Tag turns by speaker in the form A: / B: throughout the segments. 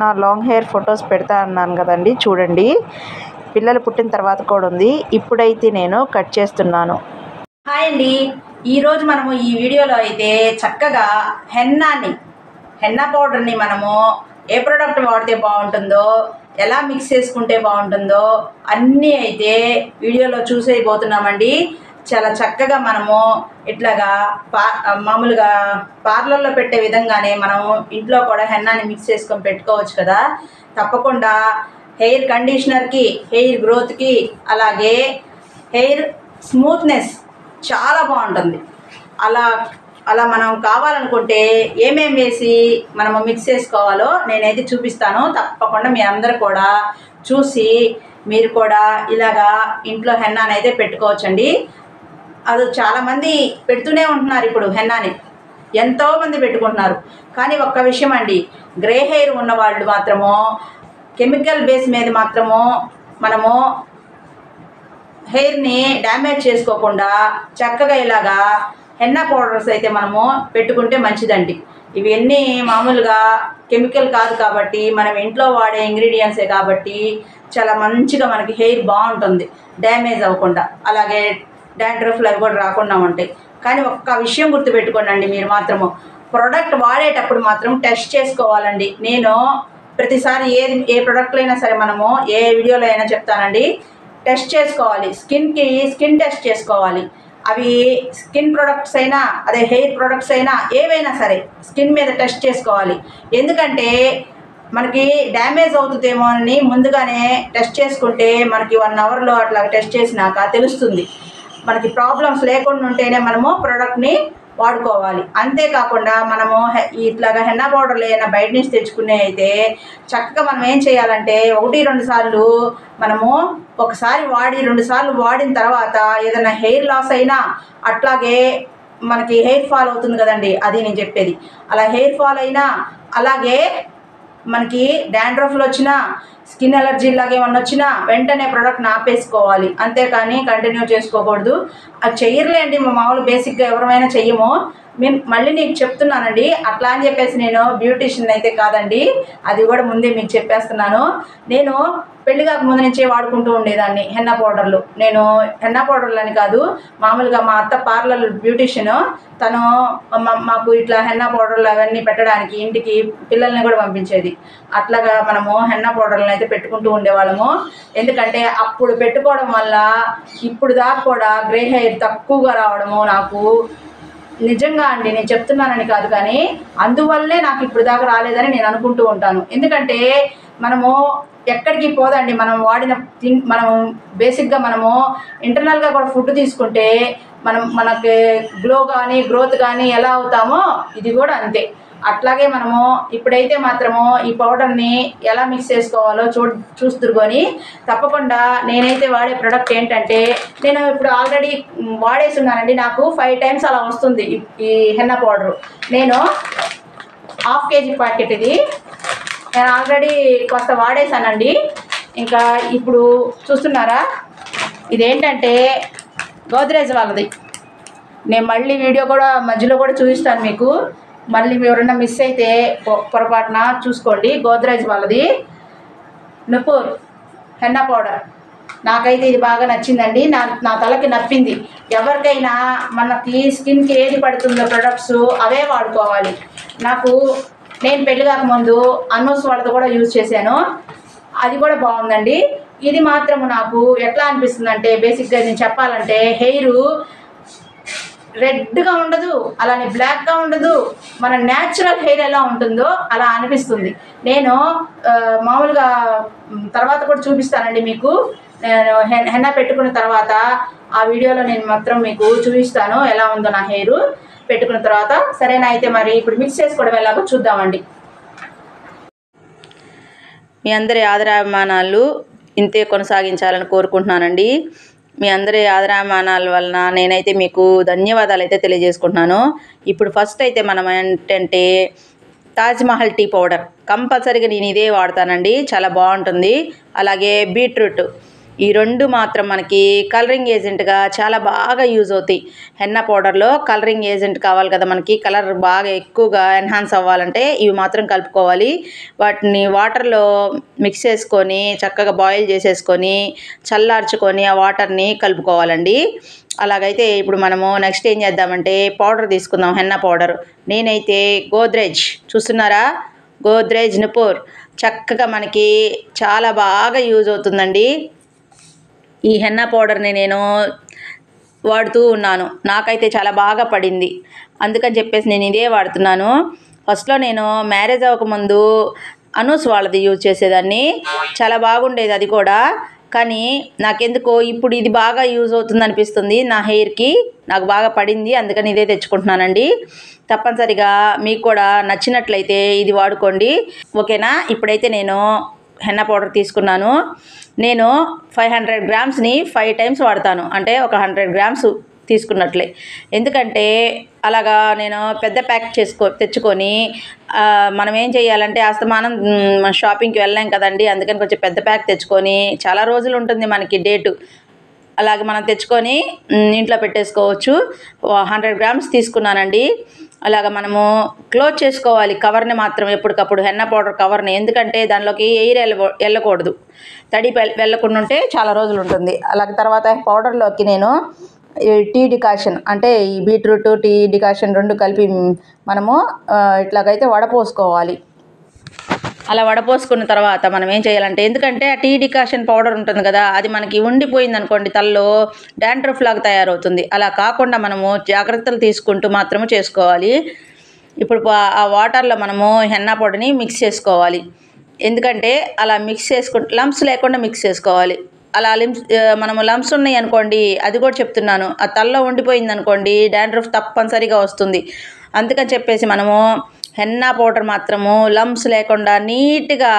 A: నా long hair photos పెడతా అన్నాను కదండి, చూడండి. పిల్లలు పుట్టిన తర్వాత కూడా ఉంది. ఇప్పుడైతే నేను కట్ చేస్తున్నాను.
B: హాయ్ అండి, ఈరోజు మనము ఈ వీడియోలో అయితే చక్కగా హెన్నా పౌడర్ని మనము ఏ ప్రోడక్ట్ వాడితే బాగుంటుందో, ఎలా మిక్స్ చేసుకుంటే బాగుంటుందో అన్నీ అయితే వీడియోలో చూసేయబోతున్నామండి. చాలా చక్కగా మనము ఇట్లాగా మామూలుగా పార్లర్లో పెట్టే విధంగానే మనం ఇంట్లో కూడా హెన్నాని మిక్స్ చేసుకొని పెట్టుకోవచ్చు కదా. తప్పకుండా హెయిర్ కండిషనర్కి, హెయిర్ గ్రోత్కి, అలాగే హెయిర్ స్మూత్నెస్ చాలా బాగుంటుంది. అలా మనం కావాలనుకుంటే ఏమేమి వేసి మనము మిక్స్ చేసుకోవాలో నేనైతే చూపిస్తాను. తప్పకుండా మీ అందరూ కూడా చూసి మీరు కూడా ఇలాగా ఇంట్లో హెన్నాని అయితే పెట్టుకోవచ్చండి. అది చాలామంది పెడుతూనే ఉంటున్నారు. ఇప్పుడు హెన్నాని ఎంతోమంది పెట్టుకుంటున్నారు. కానీ ఒక్క విషయం అండి, గ్రే హెయిర్ ఉన్నవాళ్ళు మాత్రము కెమికల్ బేస్ మీద మాత్రము మనము హెయిర్ని డ్యామేజ్ చేసుకోకుండా చక్కగా ఇలాగా హెన్నా పౌడర్స్ అయితే మనము పెట్టుకుంటే మంచిదండి. ఇవన్నీ మామూలుగా కెమికల్ కాదు కాబట్టి, మనం ఇంట్లో వాడే ఇంగ్రీడియంట్సే కాబట్టి చాలా మంచిగా మనకి హెయిర్ బాగుంటుంది, డ్యామేజ్ అవ్వకుండా. అలాగే డాండ్రఫ్లు అవి కూడా రాకుండా ఉంటాయి. కానీ ఒక్క విషయం గుర్తుపెట్టుకోండి, మీరు మాత్రము ప్రోడక్ట్ వాడేటప్పుడు మాత్రం టెస్ట్ చేసుకోవాలండి. నేను ప్రతిసారి ఏ ప్రోడక్ట్లు అయినా సరే మనము ఏ వీడియోలో అయినా చెప్తానండి, టెస్ట్ చేసుకోవాలి. స్కిన్ టెస్ట్ చేసుకోవాలి. అవి స్కిన్ ప్రొడక్ట్స్ అయినా, అదే హెయిర్ ప్రొడక్ట్స్ అయినా, ఏవైనా సరే స్కిన్ మీద టెస్ట్ చేసుకోవాలి. ఎందుకంటే మనకి డ్యామేజ్ అవుతుందేమో అని ముందుగానే టెస్ట్ చేసుకుంటే మనకి 1 అవర్లో అట్లా టెస్ట్ చేసినాక తెలుస్తుంది. మనకి ప్రాబ్లమ్స్ లేకుండా ఉంటేనే మనము ప్రోడక్ట్ని వాడుకోవాలి. అంతేకాకుండా మనము ఇట్లాగా హెన్నా పౌడర్లు ఏదైనా బయట నుంచి తెచ్చుకునే అయితే చక్కగా మనం ఏం చేయాలంటే 1-2 సార్లు మనము ఒకసారి వాడి 2 సార్లు వాడిన తర్వాత ఏదైనా హెయిర్ లాస్ అయినా, అట్లాగే మనకి హెయిర్ ఫాల్ అవుతుంది కదండి, అది నేను చెప్పేది. అలా హెయిర్ ఫాల్ అయినా, అలాగే మనకి డాండ్రఫ్లు వచ్చినా, స్కిన్ ఎలర్జీ లాగా ఏమన్నా వచ్చినా వెంటనే ప్రోడక్ట్ని ఆపేసుకోవాలి. అంతేకాని కంటిన్యూ చేసుకోకూడదు. అది చెయ్యర్లేండి, మామూలు బేసిక్గా ఎవరైనా చెయ్యము. మళ్ళీ నీకు చెప్తున్నానండి, అట్లా అని చెప్పేసి నేను బ్యూటీషియన్ అయితే కాదండి, అది కూడా ముందే మీకు చెప్పేస్తున్నాను. నేను పెళ్లి కాక ముందు నుంచే వాడుకుంటూ ఉండేదాన్ని హెన్నా పౌడర్లు. నేను హెన్నా పౌడర్లు అని కాదు, మామూలుగా మా అత్త పార్లర్ బ్యూటీషియను, తను మాకు ఇట్లా హెన్నా పౌడర్లు అవన్నీ పెట్టడానికి ఇంటికి పిల్లల్ని కూడా పంపించేది. అట్లాగా మనము హెన్నా పౌడర్లను అయితే పెట్టుకుంటూ ఉండేవాళ్ళము. ఎందుకంటే అప్పుడు పెట్టుకోవడం వల్ల ఇప్పుడు దాకా కూడా గ్రే హెయిర్ తక్కువగా రావడము నాకు నిజంగా అండి, నేను చెప్తున్నానని కాదు, కానీ అందువల్లే నాకు ఇప్పుడు దాకా రాలేదని నేను అనుకుంటూ ఉంటాను. ఎందుకంటే మనము ఎక్కడికి పోదండి, మనం బేసిక్గా మనము ఇంటర్నల్గా కూడా ఫుడ్ తీసుకుంటే మనకి గ్లో కానీ గ్రోత్ కానీ ఎలా అవుతామో ఇది కూడా అంతే. అట్లాగే మనము ఇప్పుడైతే మాత్రము ఈ పౌడర్ని ఎలా మిక్స్ చేసుకోవాలో చూస్తురుకొని తప్పకుండా నేనైతే వాడే ప్రోడక్ట్ ఏంటంటే, నేను ఇప్పుడు ఆల్రెడీ వాడేసి ఉన్నానండి. నాకు 5 టైమ్స్ అలా వస్తుంది ఈ హెన్నా పౌడరు. నేను 1/2 kg ప్యాకెట్ ఇది. నేను ఆల్రెడీ కొంత వాడేసానండి. ఇంకా ఇప్పుడు చూస్తున్నారా, ఇదేంటంటే గోద్రేజ్ వాళ్ళది. నేను మళ్ళీ వీడియో కూడా మధ్యలో కూడా చూపిస్తాను మీకు. మళ్ళీ ఎవరైనా మిస్ అయితే పొరపాటున చూసుకోండి. గోద్రేజ్ వాళ్ళది నుపూర్ హెన్నా పౌడర్. నాకైతే ఇది బాగా నచ్చిందండి. నా తలకి నప్పింది. ఎవరికైనా మనకి స్కిన్కి ఏది పడుతుందో ప్రొడక్ట్స్ అవే వాడుకోవాలి. నేను పెళ్లి కాకముందు అన్నోస్ వాళ్ళతో కూడా యూజ్ చేశాను, అది కూడా బాగుందండి. ఇది మాత్రము నాకు ఎట్లా అనిపిస్తుంది అంటే, బేసిక్గా నేను చెప్పాలంటే హెయిర్ రెడ్గా ఉండదు, అలానే బ్లాక్గా ఉండదు. మన న్యాచురల్ హెయిర్ ఎలా ఉంటుందో అలా అనిపిస్తుంది. నేను మామూలుగా తర్వాత కూడా చూపిస్తానండి మీకు. నేను హెన్నా పెట్టుకున్న తర్వాత ఆ వీడియోలో నేను మాత్రం మీకు చూపిస్తాను ఎలా ఉందో నా హెయిర్ పెట్టుకున్న తర్వాత. సరేనా, అయితే మరి ఇప్పుడు మిక్స్ చేసుకోవడం ఎలాగో చూద్దామండి.
A: మీ అందరి ఆదరాభిమానాలు ఇంతే కొనసాగించాలని కోరుకుంటున్నానండి. మీ అందరి ఆదరాభిమానాల వలన నేనైతే మీకు ధన్యవాదాలు అయితే తెలియజేసుకుంటున్నాను. ఇప్పుడు ఫస్ట్ అయితే మనం ఏంటంటే తాజ్మహల్ టీ పౌడర్ కంపల్సరీగా నేను ఇదే వాడతానండి, చాలా బాగుంటుంది. అలాగే బీట్రూట్ ఈ రెండు మాత్రం మనకి కలరింగ్ ఏజెంట్గా చాలా బాగా యూజ్ అవుతాయి. హెన్నా పౌడర్లో కలరింగ్ ఏజెంట్ కావాలి కదా, మనకి కలర్ బాగా ఎక్కువగా ఎన్హాన్స్ అవ్వాలంటే ఇవి మాత్రం కలుపుకోవాలి. వాటిని వాటర్లో మిక్స్ చేసుకొని చక్కగా బాయిల్ చేసేసుకొని చల్లార్చుకొని ఆ వాటర్ని కలుపుకోవాలండి. అలాగైతే ఇప్పుడు మనము నెక్స్ట్ ఏం చేద్దామంటే పౌడర్ తీసుకుందాం, హెన్నా పౌడర్. నేనైతే గోద్రేజ్ చూస్తున్నారా, గోద్రేజ్ నుపూర్ చక్కగా మనకి చాలా బాగా యూజ్ అవుతుందండి. ఈ హెన్నా పౌడర్ని నేను వాడుతూ ఉన్నాను, నాకైతే చాలా బాగా పడింది. అందుకని చెప్పేసి నేను ఇదే వాడుతున్నాను. ఫస్ట్లో నేను మ్యారేజ్ అవ్వకముందు అనూస్ వాళ్ళది యూజ్ చేసేదాన్ని, చాలా బాగుండేది అది కూడా. కానీ నాకెందుకో ఇప్పుడు ఇది బాగా యూజ్ అవుతుంది అనిపిస్తుంది నా హెయిర్కి, నాకు బాగా పడింది, అందుకని ఇదే తెచ్చుకుంటున్నానండి. తప్పనిసరిగా మీకు కూడా నచ్చినట్లయితే ఇది వాడుకోండి, ఓకేనా. ఇప్పుడైతే నేను హెన్నా పౌడర్ తీసుకున్నాను. నేను 500 గ్రామ్స్ని 5 టైమ్స్ వాడతాను, అంటే ఒక 100 గ్రామ్స్ తీసుకున్నట్లే. ఎందుకంటే అలాగా నేను పెద్ద ప్యాక్ తెచ్చుకొని మనం ఏం చేయాలంటే అస్తమానం షాపింగ్కి వెళ్ళాం కదండి, అందుకని కొంచెం పెద్ద ప్యాక్ తెచ్చుకొని చాలా రోజులు ఉంటుంది మనకి డేటు. అలాగే మనం తెచ్చుకొని ఇంట్లో పెట్టేసుకోవచ్చు. 100 గ్రామ్స్ తీసుకున్నానండి. అలాగ మనము క్లోజ్ చేసుకోవాలి కవర్ని మాత్రం ఎప్పటికప్పుడు, హెన్నా పౌడర్ కవర్ని. ఎందుకంటే దానిలోకి ఎయిర్ వెళ్ళకూడదు, తడి వెళ్ళకుండా ఉంటే చాలా రోజులు ఉంటుంది. అలాగే తర్వాత పౌడర్లోకి నేను టీ డికాషన్, అంటే ఈ బీట్రూట్ టీ డికాషన్ రెండు కలిపి మనము ఇట్లాగైతే వడపోసుకోవాలి. అలా వడపోసుకున్న తర్వాత మనం ఏం చేయాలంటే, ఎందుకంటే ఆ టీ డికాషన్ పౌడర్ ఉంటుంది కదా, అది మనకి ఉండిపోయింది అనుకోండి తలలో డాండ్రఫ్ లాగా తయారవుతుంది. అలా కాకుండా మనము జాగ్రత్తలు తీసుకుంటూ మాత్రమే చేసుకోవాలి. ఇప్పుడు ఆ వాటర్లో మనము హెన్నా పౌడర్ని మిక్స్ చేసుకోవాలి. ఎందుకంటే అలా మిక్స్ చేసుకుంటే లంప్స్ లేకుండా మిక్స్ చేసుకోవాలి. అలా మనము లంప్స్ ఉన్నాయి అనుకోండి, అది కూడా చెప్తున్నాను, ఆ తలలో ఉండిపోయింది అనుకోండి డాండ్రఫ్ తప్పనిసరిగా వస్తుంది. అందుకని చెప్పేసి మనము హెన్నా పౌడర్ మాత్రము లంప్స్ లేకుండా నీట్గా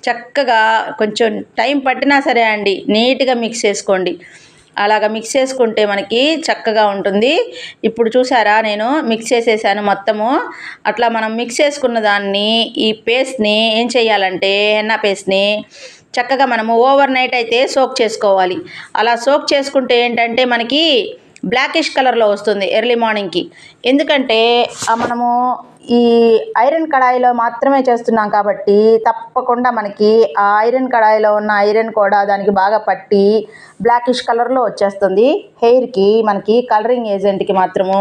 A: చక్కగా కొంచెం టైం పట్టినా సరే అండి నీట్గా మిక్స్ చేసుకోండి. అలాగ మిక్స్ చేసుకుంటే మనకి చక్కగా ఉంటుంది. ఇప్పుడు చూసారా నేను మిక్స్ చేసేసాను మొత్తము. అట్లా మనం మిక్స్ చేసుకున్న దాన్ని, ఈ పేస్ట్ని ఏం చేయాలంటే హెన్నా పేస్ట్ని చక్కగా మనము ఓవర్ నైట్ అయితే సోక్ చేసుకోవాలి. అలా సోక్ చేసుకుంటే ఏంటంటే మనకి బ్లాకిష్ కలర్లో వస్తుంది ఎర్లీ మార్నింగ్కి. ఎందుకంటే మనము ఈ ఐరన్ కడాయిలో మాత్రమే చేస్తున్నాం కాబట్టి తప్పకుండా మనకి ఆ ఐరన్ కడాయిలో ఉన్న ఐరన్ కూడా దానికి బాగా పట్టి బ్లాకిష్ కలర్లో వచ్చేస్తుంది. హెయిర్కి మనకి కలరింగ్ ఏజెంట్కి మాత్రము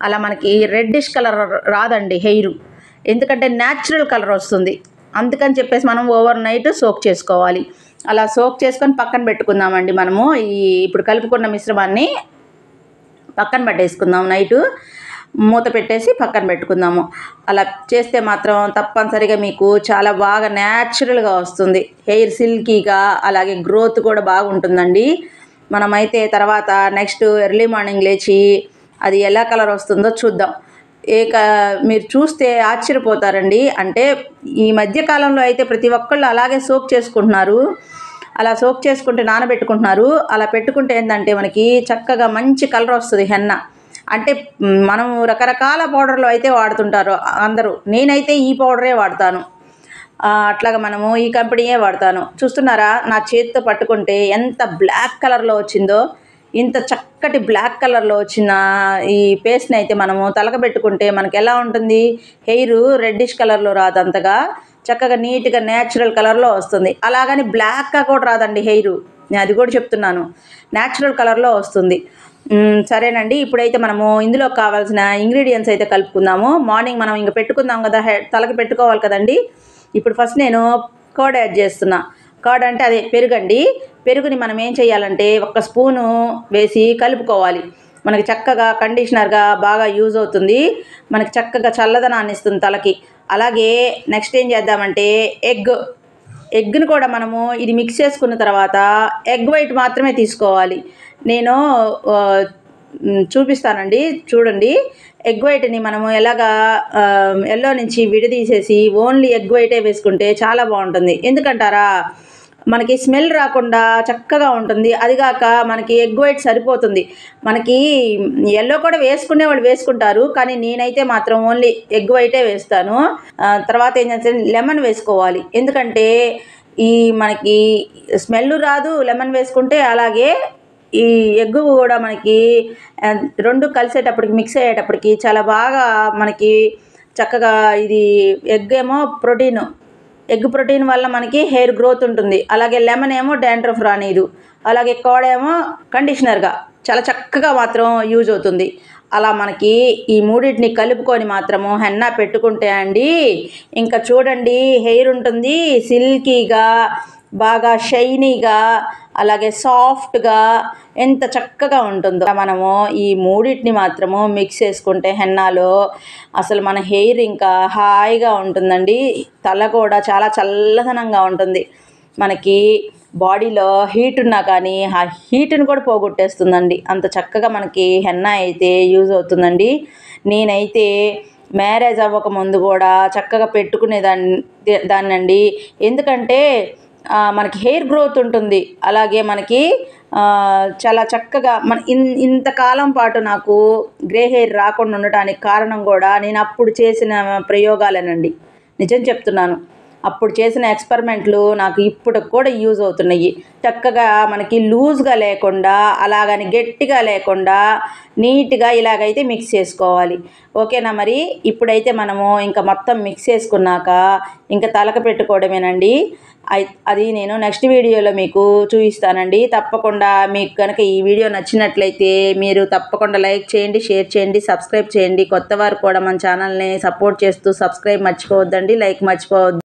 A: అలా మనకి రెడ్డిష్ కలర్ రాదండి హెయిర్, ఎందుకంటే న్యాచురల్ కలర్ వస్తుంది. అందుకని చెప్పేసి మనం ఓవర్ నైట్ సోక్ చేసుకోవాలి. అలా సోక్ చేసుకొని పక్కన పెట్టుకుందామండి. మనము ఇప్పుడు కలుపుకున్న మిశ్రమాన్ని పక్కన పెట్టేసుకుందాం, నైటు మూత పెట్టేసి పక్కన పెట్టుకుందాము. అలా చేస్తే మాత్రం తప్పనిసరిగా మీకు చాలా బాగా న్యాచురల్గా వస్తుంది హెయిర్, సిల్కీగా, అలాగే గ్రోత్ కూడా బాగుంటుందండి. మనమైతే తర్వాత నెక్స్ట్ ఎర్లీ మార్నింగ్ లేచి అది ఎలా కలర్ వస్తుందో చూద్దాం. మీరు చూస్తే ఆశ్చర్యపోతారండి. అంటే ఈ మధ్యకాలంలో అయితే ప్రతి ఒక్కళ్ళు అలాగే సోక్ చేసుకుంటున్నారు. అలా సోక్ చేసుకుంటే నానబెట్టుకుంటున్నారు. అలా పెట్టుకుంటే ఏంటంటే మనకి చక్కగా మంచి కలర్ వస్తుంది హెన్నా. అంటే మనం రకరకాల పౌడర్లు అయితే వాడుతుంటారు అందరూ, నేనైతే ఈ పౌడరే వాడతాను. అట్లాగా మనము ఈ కంపెనీయే వాడతాను. చూస్తున్నారా నా చేతితో పట్టుకుంటే ఎంత బ్లాక్ కలర్లో వచ్చిందో. ఇంత చక్కటి బ్లాక్ కలర్లో వచ్చిన ఈ పేస్ట్ని అయితే మనము తలకబెట్టుకుంటే మనకి ఎలా ఉంటుంది, హెయిర్ రెడ్డిష్ కలర్లో రాదు, అంతగా చక్కగా నీట్గా న్యాచురల్ కలర్లో వస్తుంది. అలాగని బ్లాక్గా కూడా రాదండి హెయిర్, నేను అది కూడా చెప్తున్నాను, న్యాచురల్ కలర్లో వస్తుంది. సరేనండి, ఇప్పుడైతే మనము ఇందులో కావాల్సిన ఇంగ్రీడియంట్స్ అయితే కలుపుకుందాము. మార్నింగ్ మనం ఇంక పెట్టుకుందాం కదా, తలకి పెట్టుకోవాలి కదండి. ఇప్పుడు ఫస్ట్ నేను కర్డ్ యాడ్ చేస్తున్నా. కర్డ్ అంటే అదే పెరుగండి. పెరుగుని మనం ఏం చేయాలంటే 1 స్పూను వేసి కలుపుకోవాలి. మనకి చక్కగా కండిషనర్గా బాగా యూజ్ అవుతుంది, మనకి చక్కగా చల్లదనాన్ని ఇస్తుంది తలకి. అలాగే నెక్స్ట్ ఏం చేద్దామంటే ఎగ్ని కూడా మనము ఇది మిక్స్ చేసుకున్న తర్వాత ఎగ్ వైట్ మాత్రమే తీసుకోవాలి. నేను చూపిస్తానండి, చూడండి. ఎగ్ వైట్ని మనము ఎలాగా ఎల్లో నుంచి విడదీసేసి ఓన్లీ ఎగ్ వైటే వేసుకుంటే చాలా బాగుంటుంది. ఎందుకంటారా, మనకి స్మెల్ రాకుండా చక్కగా ఉంటుంది. అదిగాక మనకి ఎగ్ వైట్ సరిపోతుంది. మనకి ఎల్లో కూడా వేసుకునే వాళ్ళు వేసుకుంటారు, కానీ నేనైతే మాత్రం ఓన్లీ ఎగ్ వైటే వేస్తాను. తర్వాత ఏం చేస్తే లెమన్ వేసుకోవాలి. ఎందుకంటే ఈ మనకి స్మెల్ రాదు లెమన్ వేసుకుంటే, అలాగే ఈ ఎగ్ కూడా మనకి రెండు కలిసేటప్పటికి మిక్స్ అయ్యేటప్పటికి చాలా బాగా మనకి చక్కగా ఇది ఎగ్ ఏమో ఎగ్ ప్రోటీన్ వల్ల మనకి హెయిర్ గ్రోత్ ఉంటుంది. అలాగే లెమన్ ఏమో డాండ్రఫ్ రానీదు. అలాగే కోడేమో కండిషనర్గా చాలా చక్కగా మాత్రం యూజ్ అవుతుంది. అలా మనకి ఈ మూడింటిని కలుపుకొని మాత్రము హెన్నా పెట్టుకుంటే అండి, ఇంకా చూడండి హెయిర్ ఉంటుంది సిల్కీగా, బాగా షైనీగా, అలాగే సాఫ్ట్గా ఎంత చక్కగా ఉంటుందో. మనము ఈ మూడింటిని మాత్రము మిక్స్ చేసుకుంటే హెన్నాలో అసలు మన హెయిర్ ఇంకా హాయిగా ఉంటుందండి. తల కూడా చాలా చల్లదనంగా ఉంటుంది. మనకి బాడీలో హీట్ ఉన్నా కానీ ఆ హీట్ని కూడా పోగొట్టేస్తుందండి. అంత చక్కగా మనకి హెన్నా అయితే యూజ్ అవుతుందండి. నేనైతే మ్యారేజ్ అవ్వకముందు కూడా చక్కగా దాన్నండి. ఎందుకంటే మనకి హెయిర్ గ్రోత్ ఉంటుంది. అలాగే మనకి చాలా చక్కగా ఇంతకాలం పాటు నాకు గ్రే హెయిర్ రాకుండా ఉండటానికి కారణం కూడా నేను అప్పుడు చేసిన ప్రయోగాలేనండి. నిజం చెప్తున్నాను. అప్పుడు చేసిన ఎక్స్పెరిమెంట్లు నాకు ఇప్పటికి కూడా యూజ్ అవుతున్నాయి. చక్కగా మనకి లూజ్గా లేకుండా, అలాగని గట్టిగా లేకుండా నీట్గా ఇలాగైతే మిక్స్ చేసుకోవాలి. ఓకేనా? మరి ఇప్పుడైతే మనము ఇంకా మొత్తం మిక్స్ చేసుకున్నాక ఇంకా తలకు పెట్టుకోవడమేనండి. అది నేను నెక్స్ట్ వీడియోలో మీకు చూపిస్తానండి. తప్పకుండా మీకు కనుక ఈ వీడియో నచ్చినట్లయితే మీరు తప్పకుండా లైక్ చేయండి, షేర్ చేయండి, సబ్స్క్రైబ్ చేయండి. కొత్త వారు కూడా మన ఛానల్ని సపోర్ట్ చేస్తూ సబ్స్క్రైబ్ మర్చిపోవద్దండి, లైక్ మర్చిపోవద్దు.